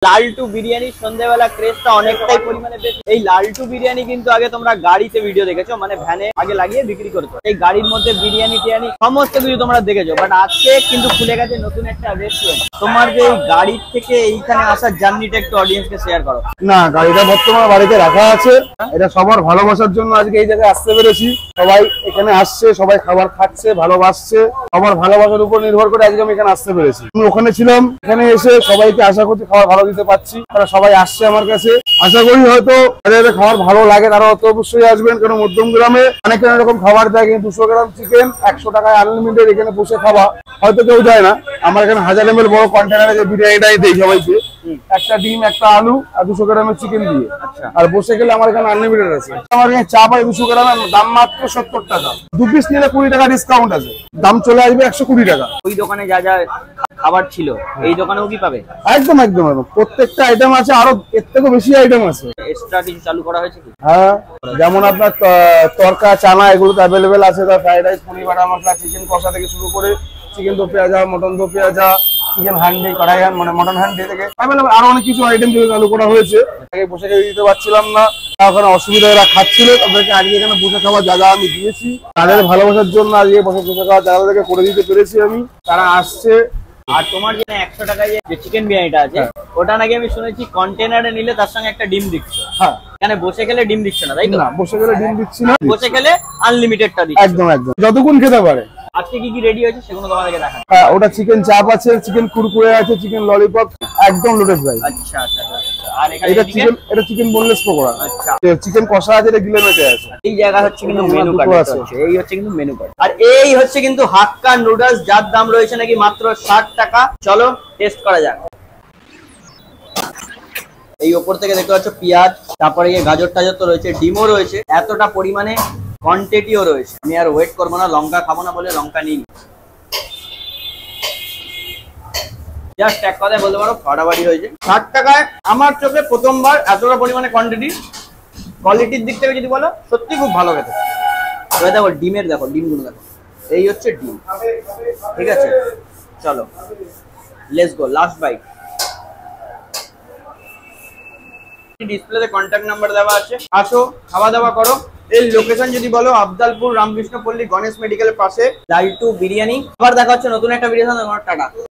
লালটু বিরিয়ানি সন্ধ্যাবেলা ক্রেজটা অনেকটাই পরিমাণে বেশি। এই লালটু বিরিয়ানি কিন্তু আগে তোমরা গাড়িতে ভিডিও দেখেছো, মানে ভ্যানে আগে লাগিয়ে বিক্রি করতো। এই গাড়ির মধ্যে বিরিয়ানি টিয়ানি সমস্ত কিছু তোমরা দেখেছো, বাট আজকে কিন্তু খুলে গেছে নতুন একটা রেস্টুরেন্ট। তোমার যে এই গাড়ির থেকে এইখানে আসার জার্নিটা একটু অডিয়েন্সকে শেয়ার করো। না, গাড়িটা বর্তমানে বাড়িতে রাখা আছে। এটা সবার ভালোবাসার জন্য আজকে এই জায়গায় আসতে পেরেছি। সবাই এখানে আসছে, সবাই খাবার খাচ্ছে, ভালোবাসছে। সবার ভালোবাসার উপর নির্ভর করে আজকে আমি এখানে আসতে পেরেছি। আমি ওখানে ছিলাম, এখানে এসে সবাইকে আশা করছি খাবার ভালো দিতে পারছি। তারা সবাই আসছে আমার কাছে, আশা করি হয়তো যাদের খাবার ভালো লাগে তারা তো অবশ্যই আসবেন। কারণ মধ্যম গ্রামে অনেক এরকম খাবার দেয়, কিন্তু 200 গ্রাম চিকেন 100 টাকায় আনলিমিটেড এখানে বসে খাওয়া হয়তো কেউ যায় না। আমার এখানে 1000 ml বড় কন্টেনারে যে বিরিয়ানিটাই দেই সবাইকে, একটা ডিম, একটা আলু আর 200 গ্রামের চিকেন দিয়ে, আর বসে গেলে আমার এখানে আনলিমিটেড আছে। আমার এখানে চা পাই 200 গ্রামের দাম মাত্র 70 টাকা। 2 পিস নিলে 20 টাকা ডিসকাউন্ট আছে, দাম চলে আসবে 120 টাকা। ওই দোকানে যা যা খাবার ছিল এই দোকানেও কি পাবে? একদম একদম, প্রত্যেকটা আইটেম আছে, আরো এর থেকেও বেশি আইটেম আছে। এক্সট্রা কিছু চালু করা হয়েছে কি? হ্যাঁ, যেমন আপনার তরকা, চানা এগুলো তো অ্যাভেলেবেল আছে। তার ফ্রাইড রাইস, পনির বাটার মশলা, চিকেন কষা থেকে শুরু করে চিকেন দো পেঁয়াজা, মটন দো পেঁয়াজা, চিকেন হান্ডি, কড়াই মানে মটন হান্ডি থেকে অ্যাভেলেবেল আরো অনেক কিছু আইটেম যেগুলো চালু করা হয়েছে। আগে বসে খেয়ে দিতে পারছিলাম না, ওখানে অসুবিধা এরা খাচ্ছিল, তাদেরকে আজকে এখানে বসে খাওয়ার জায়গা আমি দিয়েছি। তাদের ভালোবাসার জন্য আজকে বসে খাওয়ার জায়গা থেকে করে দিতে পেরেছি আমি। তারা আসছে। আর তোমার যে 100 টাকায় যে চিকেন বিরিয়ানিটা আছে, ওটা নাকি আমি শুনেছি কন্টেনারে নিলে তার সঙ্গে একটা ডিম দিচ্ছে। হ্যাঁ, এখানে বসে খেলে ডিম দিচ্ছে না, তাই তো? না, বসে গেলে ডিম দিচ্ছি না, বসে খেলে আনলিমিটেডটা দিচ্ছে। একদম একদম, যতক্ষণ খেতে পারে। আজকে কি কি রেডি হয়েছে সেগুলো তোমাদেরকে দেখাবো। হ্যাঁ, ওটা চিকেন চাপ আছে, চিকেন কুরকুরে আছে, চিকেন ললিপপ, একদম লোটেড ফ্রাই। আচ্ছা আচ্ছা আচ্ছা। আর এটা চিকেন বোনলেস পকোড়া। আচ্ছা, চিকেন কষা আছে, এটা গিলে মেটে আছে। এই জায়গা হচ্ছে কিন্তু মেনু কার্ড আছে। এই হচ্ছে কিন্তু মেনু কার্ড। আর এই হচ্ছে কিন্তু হাক্কা নুডলস, যার দাম রয়েছে নাকি মাত্র 60 টাকা। চলো টেস্ট করা যাক। এই ওপর থেকে দেখতে পাচ্ছ পেঁয়াজ, তারপরে এই গাজর টাজর তো রয়েছে, ডিমও রয়েছে, এতটা পরিমাণে কোয়ান্টিটিও রয়েছে। আমি আর ওয়েট করবো না, লঙ্কা খাবো না বলে লঙ্কা নিই। জাস্ট এক কথায় বলতে পারো ফাটাফাটি হয়েছে। 60 টাকায় আমার চোখে প্রথমবার এতটা পরিমাণে কোয়ান্টিটি। কোয়ালিটির দিক থেকে যদি বলো, সত্যি খুব ভালো খেতে। এবার দেখো ডিমের, দেখো ডিমগুলো দেখো, এই হচ্ছে ডিম। ঠিক আছে, চলো লেটস গো, লাস্ট বাইট। ডিসপ্লেতে কন্ট্যাক্ট নাম্বার দেওয়া আছে, আসো খাওয়া দাওয়া করো। এই লোকেশন যদি বলো, আফজালপুর রামকৃষ্ণপল্লী গণেশ মেডিকেলের পাশে লালটু বিরিয়ানি। আবার দেখা হচ্ছে নতুন একটা ভিডিও। টাটা।